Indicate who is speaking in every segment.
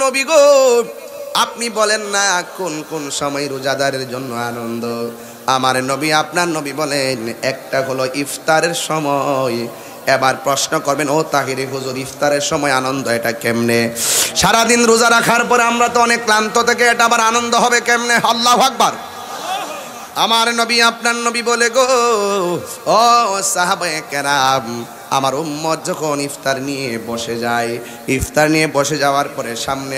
Speaker 1: নবী গো, আপনি বলেন না কোন কোন সময় রোজাদারের জন্য আনন্দ। আমার নবী, আপনার নবী বলেন একটা হলো ইফতারের সময়। এবার প্রশ্ন করবেন, ও তাহিরি হুজুর, ইফতারের সময় আনন্দ এটা কেমনে? সারাদিন রোজা রাখার পরে আমরা তো অনেক ক্লান্ত থেকে, এটা আবার আনন্দ হবে কেমনে? আল্লাহু আকবার। আমার নবী, আপনার নবী বলে গো, ও সাহাবায়ে কেরাম, আমার উম্মত যখন ইফতার নিয়ে বসে যায়, ইফতার নিয়ে বসে যাওয়ার পরে সামনে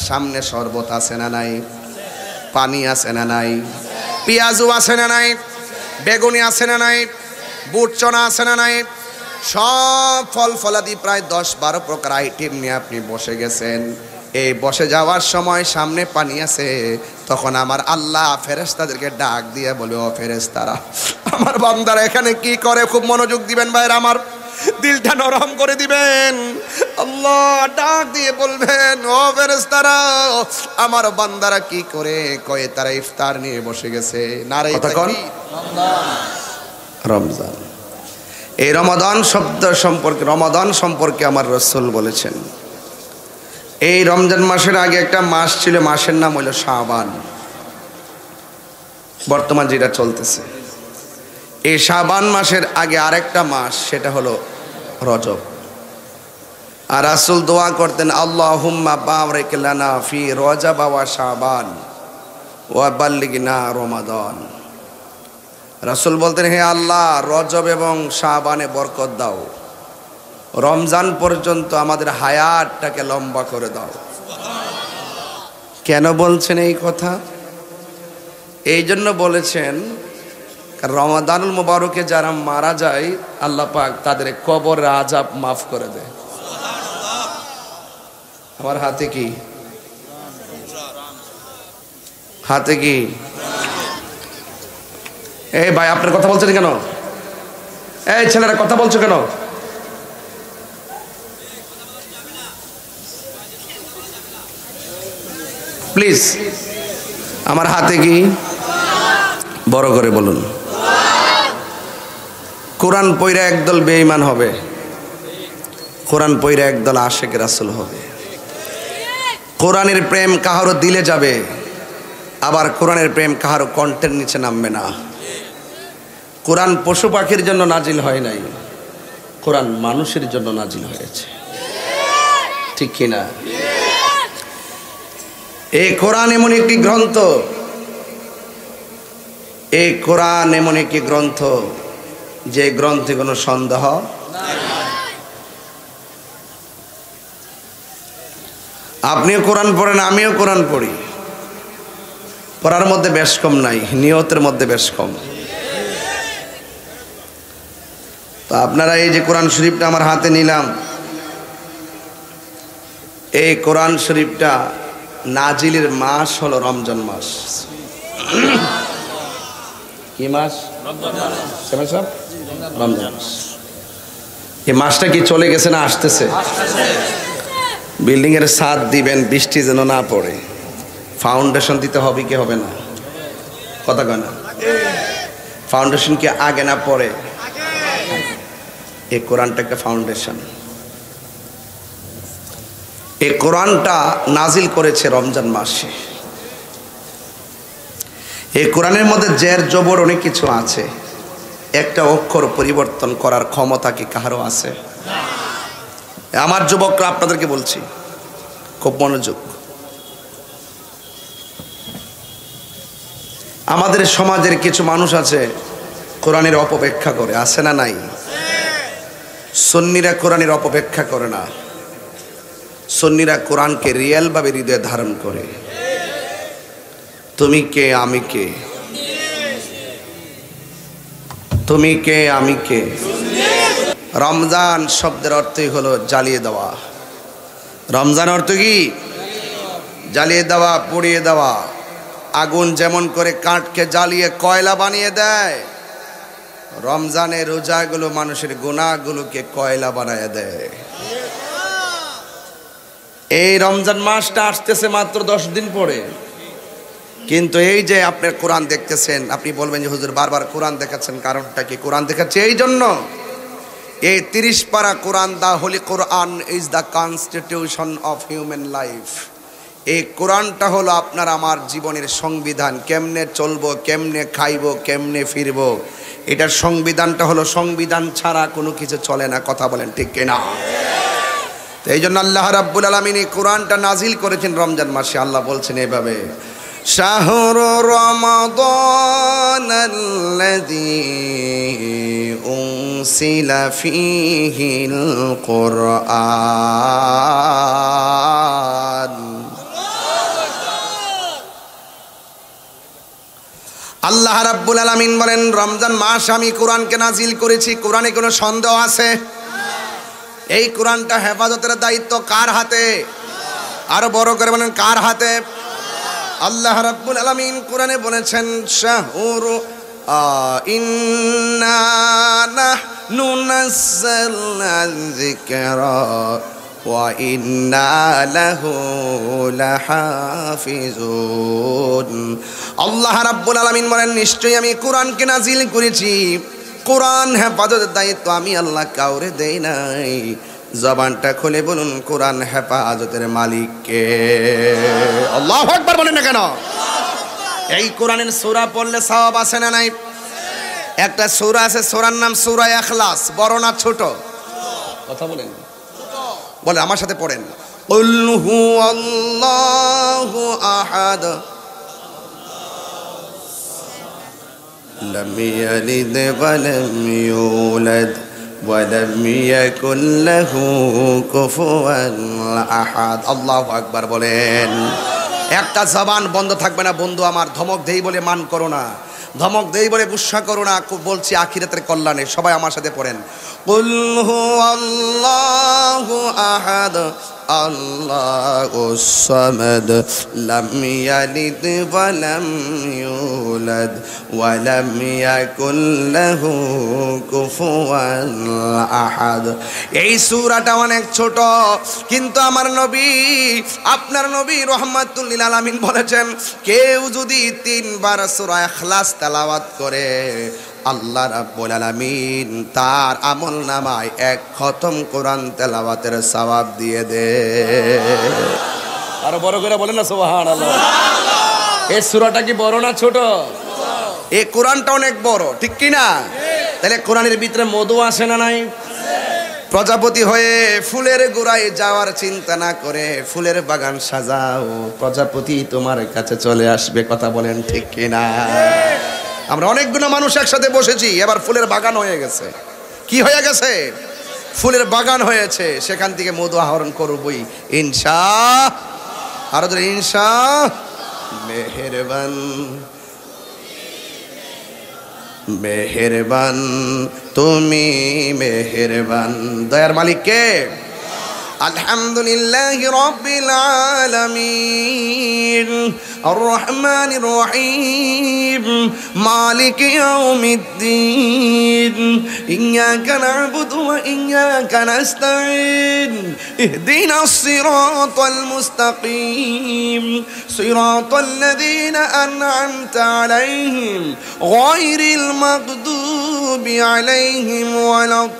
Speaker 1: সামনে শরবত আছে না নাই? পানি আছে না নাই? পেঁয়াজু আছে না নাই? বেগুনি আছে না নাই? বুট চনা আছে না নাই? সব ফল ফলাদি প্রায় 10-12 প্রকার আইটেম নিয়ে আপনি বসে গেছেন। এই বসে যাওয়ার সময় সামনে পানি আছে, তখন আমার আল্লাহ ফেরেশতাদেরকে ডাক দিয়ে বলে, ও ফেরেশতারা, আমার বান্দারা এখানে কি করে? খুব মনোযোগ দিবেন ভাইরা, আমার দিলটা নরম করে দিবেন। আল্লাহ ডাক দিয়ে বলবেন, ও ফেরেশতারা, আমার বান্দারা কি করে? কয়ে তারা ইফতার নিয়ে বসে গেছে। নারে তাকবীর, রমজান। এই রমাদান শব্দ সম্পর্কে, রমাদান সম্পর্কে আমার রাসূল বলেছেন, এই রমজান মাসের আগে একটা মাস ছিল, মাসের নাম হলো শাবান। বর্তমান যেটা চলতেছে, এই শাবান মাসের আগে আরেকটা মাস, সেটা হলো রজব। আর রাসূল দোয়া করতেন, আল্লাহুম্মা বারিক লানা ফি রজব ওয়া শাবান ওয়া বাল্লিগনা রমাদান। রাসূল বলতেন, হে আল্লাহ, রজব এবং শাবানে বরকত দাও, রমজান পর্যন্ত আমাদের হায়াতটাকে লম্বা করে দাও। কেন বলছেন এই কথা? এই জন্য বলেছেন, রমাদানুল মুবারকে যারা মারা যায়, আল্লাহ পাক তাদের কবরের আযাব মাফ করে দেয়। আমার হাতে কি? হাতে কি? এই ভাই, আপনার কথা বলছেন কেন? এই ছেলেরা কথা বলছো কেন? প্লিজ, আমার হাতে কি? বড় করে বলুন। কোরআন পইরা একদল বেঈমান হবে, কোরআন পইরা একদল আশিক রাসূল হবে। কোরআনের প্রেম কাহারও দিলে যাবে, আবার কোরআনের প্রেম কাহারও কণ্ঠের নিচে নামবে না। কোরআন পশু পাখির জন্য নাজিল হয় নাই, কোরআন মানুষের জন্য নাজিল হয়েছে, ঠিক কিনা? এই কোরআন এমন একটি গ্রন্থ, এই কোরআন এমন একটি গ্রন্থ যে গ্রন্থে কোনো সন্দেহ নাই। আপনিও কোরআন পড়েন, আমিও কোরআন পড়ি, পড়ার মধ্যে বেশ কম নাই, নিয়তের মধ্যে বেশ কম। তো আপনারা এই যে কোরআন শরীফটা আমার হাতে নিলাম, এই কোরআন শরীফটা নাজিলের মাস হলো রমজান মাস। কি মাস? রমজান মাস। এই মাসটা কি চলে গেছে না আসতেছে? বিল্ডিং এর ছাদ দিবেন, বৃষ্টি যেন না পড়ে, ফাউন্ডেশন দিতে হবে কি হবে না? কথা কয় না? ফাউন্ডেশন কি আগে না পরে? এই কোরআনটা একটা ফাউন্ডেশন। এই কোরআনটা নাজিল করেছে রমজান মাসে। এই কোরআনের মধ্যে জের জবর অনেক কিছু আছে, একটা অক্ষর পরিবর্তন করার ক্ষমতা কি কারো আছে? আমার যুবকরা আপনাদেরকে বলছি, খুব মনোযোগ। আমাদের সমাজের কিছু মানুষ আছে কোরআনের অপব্যাখ্যা করে, আছে না নাই? সুন্নিরা কোরআনের অপব্যাখ্যা করে না, সুন্নিরা কোরআনকে রিয়েল ভাবে হৃদয়ে ধারণ করে। তুমি কে আমি কে, তুমি কে আমি কে। রমজান শব্দের অর্থই হলো জ্বালিয়ে দেওয়া। রমজান অর্থ কি? জ্বালিয়ে দেওয়া, পুড়িয়ে দেওয়া। আগুন যেমন করে কাঠকে জ্বালিয়ে কয়লা বানিয়ে দেয়, রমজানের রোজাগুলো মানুষের গুনাহগুলোকে কয়লা বানায় দেয়। এই রমজান মাসটা আসতেছে মাত্র 10 দিন পরে, কিন্তু এই যে আপনার কোরআন দেখতেছেন, আপনি বলবেন যে হুজুর বারবার কোরআন দেখাচ্ছেন, কারণটা কি? কোরআন দেখাচ্ছে এই জন্য, এই 30 পারা Quran, the holy Quran is the constitution of human life. এই কোরআনটা হলো আপনার আমার জীবনের সংবিধান। কেমনে চলবো, কেমনে খাইবো, কেমনে ফিরবো, এটার সংবিধানটা হলো সংবিধান ছাড়া কোনো কিছু চলে না। কথা বলেন ঠিক কিনা? তো এই জন্য আল্লাহ রাব্বুল আলামিন এই কোরআনটা নাজিল করেছেন রমজান মাসে। আল্লাহ বলছেন এভাবে, শাহরু রমাদানাল্লাযী উনসিলা ফীহিল কুরআন। আল্লাহ রাব্বুল আলামিন বলেন, রমজান মাস আমি কোরআনকে নাজিল করেছি। কোরআনে কোনো সন্দেহ আছে? এই কোরআনটা হেফাজতের দায়িত্ব কার হাতে? আরো বড় করে বলেন, কার হাতে? আল্লাহ রাব্বুল আলামিন কোরআনে বলেছেন, শাহরু ইন্না নাহনু নাযালনা যিকরা ওয়া ইন্না লাহু লাহাফিজুন। আল্লাহ রাব্বুল আলামিন বলেন, নিশ্চয়ই আমি কোরআনকে নাজিল করেছি। কোরআন হেফাজতের দায়িত্ব আমি আল্লাহ কাউরে দেই নাই। জবানটা খুলে বলুন, কোরআন হেফাজতের মালিক কে? আল্লাহু আকবার বলেন না কেন? এই কোরআনের সূরা পড়লে সওয়াব আছে না নাই? একটা সূরা আছে, সূরার নাম সূরা ইখলাস। বড় না ছোট? কথা বলেন, বলে আমার সাথে পড়েন, কুল হুয়াল্লাহু আহাদ লাম ইয়ালিদ ওয়া লাম ইউলাদ ওয়া লাম ইয়াকুল লাহু কুফুয়ান আহাদ। আল্লাহু আকবার বলেন। একটা জবান বন্ধ থাকবে না বন্ধু আমার। ধমক দেই বলে মান করো না, ধমক দেই বলে গুসা করো না। বলছি আখিরাতের কল্যাণে। সবাই আমার সাথে পড়েন, কুল হুয়াল্লাহু আহাদ আল্লাহুস সামাদ লাম ইয়ালিদ ওয়া লাম ইউলাদ ওয়া লাম ইয়াকুল লাহু কুফুয়ান আহাদ। এই সূরাটা অনেক ছোট, কিন্তু আমার নবী, আপনার নবী রাহমাতুল লিল আলামিন বলেছেন, কেউ যদি 3 বার সূরা ইখলাস তেলাওয়াত করে আল্লাহ রাব্বুল আলামিন তার আমল নামায় 1 খতম কোরআন তেলাওয়াতের সওয়াব দিয়ে দে। আরো বড় করে বলেন না সুবহানাল্লাহ। এই সূরাটা কি বড় না ছোট? এই কোরআনটা অনেক বড়, ঠিক কি না? তাহলে কোরআনের ভিতরে মধু আছে না নাই? প্রজাপতি হয়ে ফুলের গোড়ায় যাওয়ার চিন্তা না করে ফুলের বাগান সাজাও, প্রজাপতি তোমার কাছে চলে আসবে। কথা বলেন ঠিক কি না? আমরা অনেকগুলো মানুষ একসাথে বসেছি, এবার ফুলের বাগান হয়ে গেছে। কি হয়ে গেছে? ফুলের বাগান হয়েছে। সেখান থেকে মধু আহরণ করবই ইনশাআল্লাহ। আরো ধরে ইনশাআল্লাহ। মেহেরবান মেহেরবান তুমি মেহেরবান। দয়ার মালিক কে? আলহামদুলিল্লাহি রাব্বিল আলামিন আর রহমানির রহিম মালিকি ইয়াউমিদ্দিন ইয়্যাকা না'বুদু ওয়া ইয়্যাকা নাস্তাঈন ইহদিনাস সিরাতাল মুস্তাকিম সিরাতাল লাযীনা আন'আমতা আলাইহিম গায়রিল মাগদুবি আলাইহিম ওয়ালাদ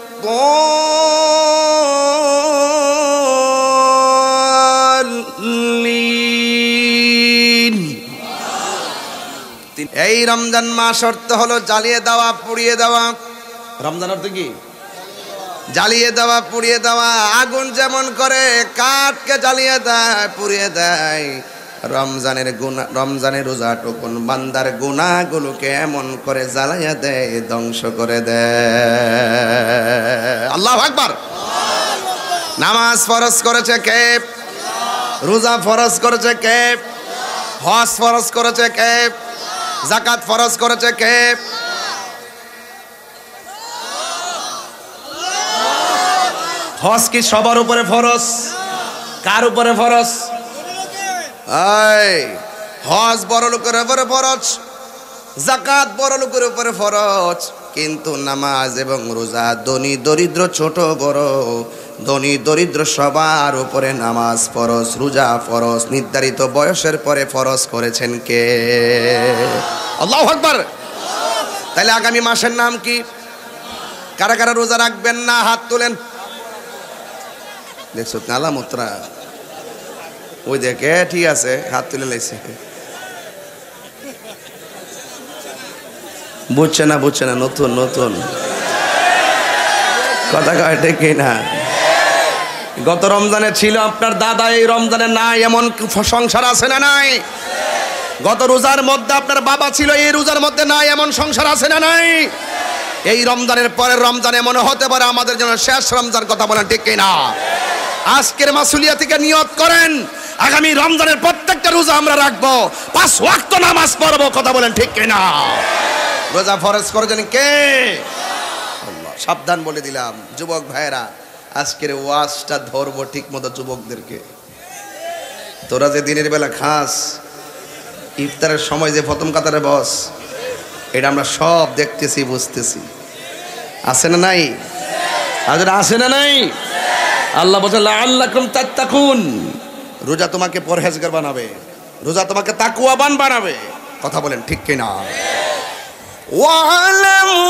Speaker 1: এই রমজান মাস অর্থ হলো জ্বালিয়ে দেওয়া, পুড়িয়ে দেওয়া। রমজান অর্থ কি? জ্বালিয়ে দেওয়া, পুড়িয়ে দেওয়া। আগুন যেমন করে কাঠকে জ্বালিয়ে দেয়, পুড়িয়ে দেয়, রমজানের রোজাটুকুন বান্দার গুনাহগুলোকে এমন করে জ্বালাইয়া দেয়, ধ্বংস করে দেয়। আল্লাহু আকবার। নামাজ ফরজ করেছে কে? রোজা ফরজ করেছে কে? হজ ফরজ করেছে কে? যাকাত ফরজ করেছে কে? হজ কি সবার উপরে ফরজ? কার উপরে ফরজ? হজ বড় লোকের উপরে ফরজ, যাকাত বড় লোকের উপরে ফরজ। কিন্তু নামাজ এবং রোজা ধনী দরিদ্র ছোট বড়, ধনী দরিদ্র সবার উপরে নামাজ ফরজ, রোজা ফরজ। নির্ধারিত বয়সের পরে ফরজ করেছেন কে? আল্লাহু আকবার। তাহলে আগামী মাসের নাম কি? কারা কারা রোজা রাখবেন না হাত তোলেন। দেখছো নালামুত্রা ওই দেখে ঠিক আছে, হাত তুলে লাইছে। বুঝছে না, নতুন নতুন কথা কয় ঠিক না। গত রমজানে ছিল আপনার দাদা, এই রমজানে নাই, এমন সংসার আছে না নাই? গত রোজার মধ্যে আপনার বাবা ছিল, এই রোজার মধ্যে নাই, এমন সংসার আছে না নাই? এই রমজানের পরের রমজান এমন হতে পারে আমাদের জন্য শেষ রমজান, কথা বলেন ঠিক না? আজকের মাসুলিয়া থেকে নিয়ত করেন, আগামী রমজানের প্রত্যেকটা রোজা আমরা রাখবো, 5 ওয়াক্ত নামাজ পড়বো, কথা বলেন ঠিক না? রোজা ফরজ করেছেন কে? আল্লাহ। সাবধান বলে দিলাম যুবক ভাইয়েরা, আজকের ওয়াজটা ধরবো ঠিক মতো যুবকদেরকে। তোরা যে দিনের বেলা খাস, ইফতারের সময় যে প্রথম কাতারে বস, এটা আমরা সব দেখতেছি, বুঝতেছি। আছে না নাই? আছে না নাই? আল্লাহ বলেন লাআল্লাকুম তাত্তাকুন, রোজা তোমাকে পরহেজগার বানাবে, রোজা তোমাকে তাকওয়াবান বানাবে, কথা বলেন ঠিক কিনা? ওয়ালামু,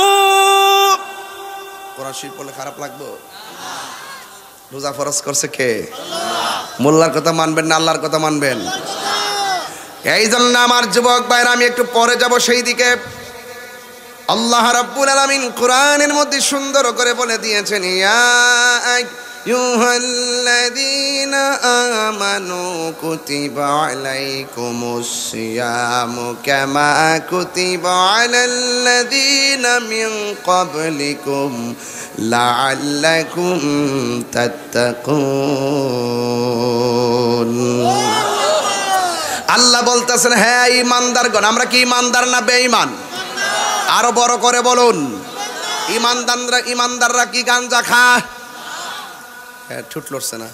Speaker 1: কোরআন শরীফ পড়লে খারাপ লাগবে? রোজা ফরজ করছে কে? মোল্লার কথা মানবেন না আল্লাহর কথা মানবেন? এই জন্য আমার যুবক ভাইরা, আমি একটু পরে যাব সেই দিকে। আল্লাহ রাব্বুল আলামিন কোরআনের মধ্যে সুন্দর করে বলে দিয়েছেন, ইয়া আইয়ুহাল্লাযীনা আমানু কুতিবা আলাইকুমুস সিয়ামু কামা কুতিবা আলাল্লাযীনা মিন ক্বাবলিকুম লাআল্লাকুম তাত্তাকুন। আল্লাহ বলতেছেন, হ্যাঁ ঈমানদারগণ, আমরা কি ঈমানদার না বেঈমান? আরো বড় করে বলুন, ঈমানদাররা কি গাঞ্জা খায়? হ্যাঁ, ঠুট লড়ছে না,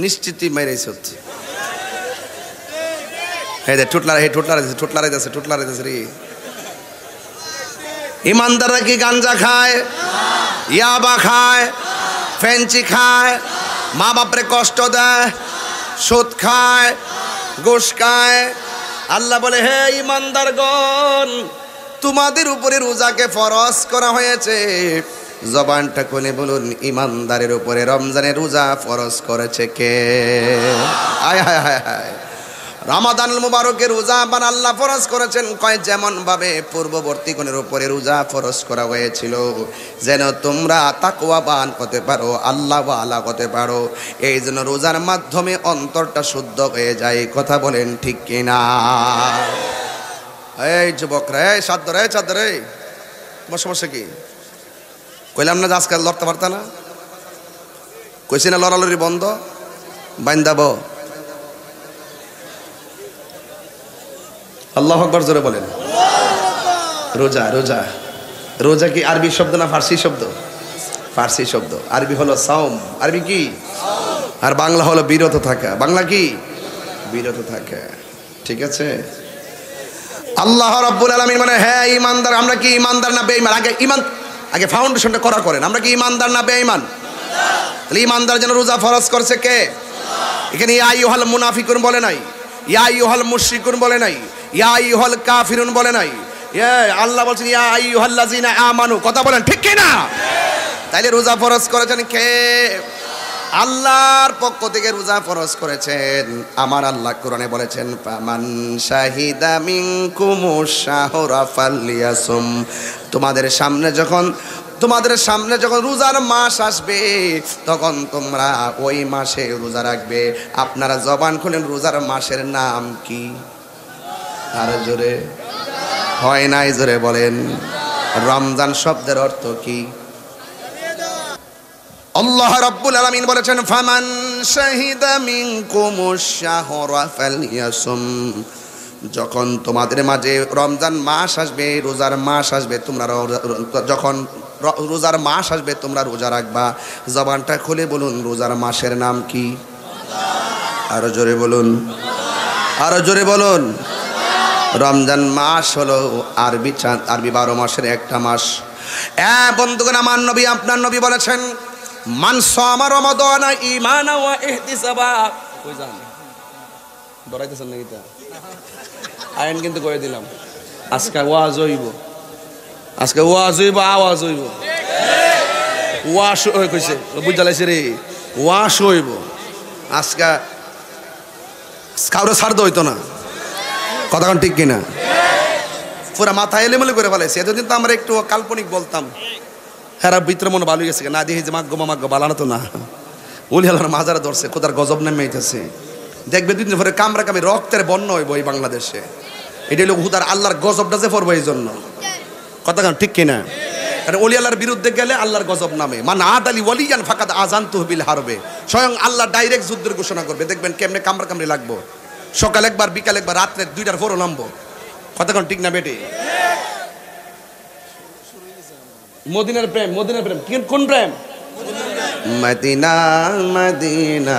Speaker 1: নিশ্চিতই মেরেছ। ঠুটলারে রে। ঈমানদাররা কি গাঞ্জা খায়, ইয়াবা খায়, ফেঞ্চি খায়, মা বাপরে কষ্ট দেয়, সুদ খায়, ঘুষ খায়? আল্লাহ বলে, হে ঈমানদারগণ, তোমাদের উপরে রোজাকে ফরজ করা হয়েছে। জবানটা খুলে বলুন, ঈমানদারের উপরে রমজানের রোজা ফরজ করেছে কে? আয় হায় হায় হায়। রমাদানুল মুবারকের রোজা আবার আল্লাহ ফরজ করেছেন, কয় যেমন ভাবে পূর্ববর্তী কোনের উপরে রোজা ফরজ করা হয়েছিল, যেন তোমরা তাকওয়াবান হতে পারো, আল্লাহ ওয়ালা হতে পারো। এই জন্য রোজার মাধ্যমে অন্তরটা শুদ্ধ হয়ে যায়, কথা বলেন ঠিক কিনা? এই যুবকরা, এই সাদ্দরে তোমার সমস্যা কি? কইলাম না যে আজকাল লড়তে পারতা না? কইছি না লড়ালড়ি বন্ধ, বাইন্দাব। আল্লাহু আকবার জোরে বলেন। রোজা রোজা রোজা কি আরবি শব্দ না ফার্সি শব্দ? ফার্সি শব্দ। আরবি হলো সাওম, আরবি কি? আর বাংলা হলো বিরত থাকা। বাংলা কি? বিরত থাকা। ঠিক আছে? আল্লাহ রাব্বুল আলামিন মানে, হ্যাঁ ঈমানদার, আমরা কি ঈমানদার না বেঈমান? আগে ফাউন্ডেশনটা করা করেন, আমরা কি ঈমানদার না বেঈমান? তাহলে ঈমানদার যেন রোজা ফরজ করছে কে? এখানে ইয়া আইয়ুহাল মুনাফিকুন বলে নাই, ইয়া আইয়ুহাল মুশরিকুন বলে নাই, ইয়া আইয়ুহাল কাফিরুন বলে নাই। আল্লাহ বলছেন ইয়া আইয়ুহাল্লাযীনা আমানু, কথা বলেন ঠিক কি না? তাইলে রোজা ফরজ করেছেন কে? আল্লাহর পক্ষ থেকে রোজা ফরজ করেছেন। আমার আল্লাহ কোরআনে বলেছেন, ফামান শাহিদা মিনকুমুশ শাহরা ফালইয়াসুম, তোমাদের সামনে যখন রোজার মাস আসবে, তখন তোমরা ওই মাসে রোজা রাখবে। আপনারা জবান খুলেন, রোজার মাসের নাম কি? আর জোরে হয় নাই, জোরে বলেন। রমজান শব্দের অর্থ কি? আল্লাহ রাব্বুল আলামিন বলেছেন, ফামান শাহিদা মিনকুমুশ শাহরা ফালইয়াসুম, যখন তোমাদের মাঝে রমজান মাস আসবে, রোজার মাস আসবে, তোমরা যখন রোজার মাস আসবে তোমরা রোজা রাখবা। জবানটা খুলে বলুন, রোজার মাসের নাম কি? আরো জোরে বলুন, আরো জোরে বলুন। রমজান মাস হলো আরবি 12 মাসের একটা মাস। বন্ধুগণ, আমার নবী, আপনার নবী বলেছেন, মান সামা রমাদানা ঈমানা ওয়া ইহতিসাবা। কই যান? ডরাইতেছেন নাকি? তা আইন কিন্তু কয়ে দিলাম, আজকে ওয়াজ হইব, আজকে ওয়াজ হইব, আওয়াজ হইব। ওয়াশ কইছে, বুঝালাইছে রে, ওয়াশ হইব। আজকে কাউরে ছাড় তো হইতো না, কথা কোন ঠিক কিনা? পুরা মাথা এলেমেলে করে ফেলেছে। এতদিন তো আমরা একটু কাল্পনিক বলতাম, হ্যাঁ ভিতরে মনে ভালো গেছে না দিয়ে যে মাগ্য মাগ্য বালানো তো না, উলি আল্লাহর মাজারা ধরছে, কোথার গজব নেমে আইতেছে। দেখবে দুদিন পরে কামরা কামি রক্তের বন্য হইব এই বাংলাদেশে। এটা হলো হুদার আল্লাহর গজবটা যে পড়বো এই জন্য, কথা কোন ঠিক কিনা? কারণ ওলি আল্লাহর বিরুদ্ধে গেলে আল্লাহর গজব নামে। মান আদালি ওয়ালিয়ান ফাকাদ আযানতুহু বিল হারবে। স্বয়ং আল্লাহ ডাইরেক্ট যুদ্ধের ঘোষণা করবে, দেখবেন কেমনে কামরা কামড়ি লাগবো। সকাল একবার, বিকাল একবার, রাত্রে 2টার পরও নামবো, কথা কোন ঠিক না বেটি? মদিনার প্রেম, মদিনার প্রেম কোন প্রেম? Medina Medina.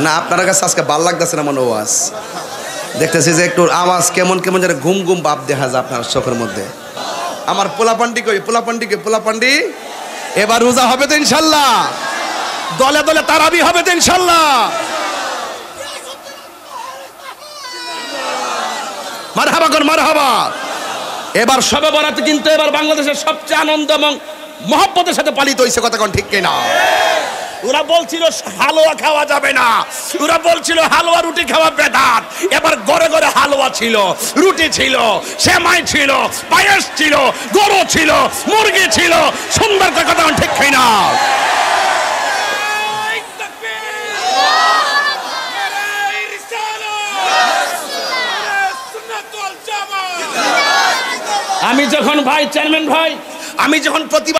Speaker 1: না আপনার কাছে আজকে ভাল লাগতেছে না মনে ওয়াজ দেখতেছি যে একটু আওয়াজ কেমন কেমন যেন ঘুম ঘুম ভাব দেখা যায় আপনার চোখের মধ্যে। আমার পোলাপান্ডি কই, পোলাপান্ডি কে? পোলাপান্ডি এবার রোজা হবে তো ইনশাল্লাহ, দলে দলে তারাবি হবে তো ইনশাল্লাহ। মারহাবা কর মারহাবা। এবার শবে বরাত কিন্তু এবার বাংলাদেশের সবচেয়ে আনন্দ এবং মহব্বতের সাথে পালিত হয়েছে, কথা কোন ঠিক কিনা? ওরা বলছিল হালুয়া খাওয়া যাবে না, ওরা বলছিল হালুয়া রুটি খাওয়া বেদাত। এবার ঘরে ঘরে হালুয়া ছিল, রুটি ছিল, সেমাই ছিল, পায়েস ছিল, গরু ছিল, মুরগি ছিল, সুন্দর কথা ঠিক কিনা? আমি যখন ভাই চেয়ারম্যান ভাই, আমি যখন প্রতিবাদ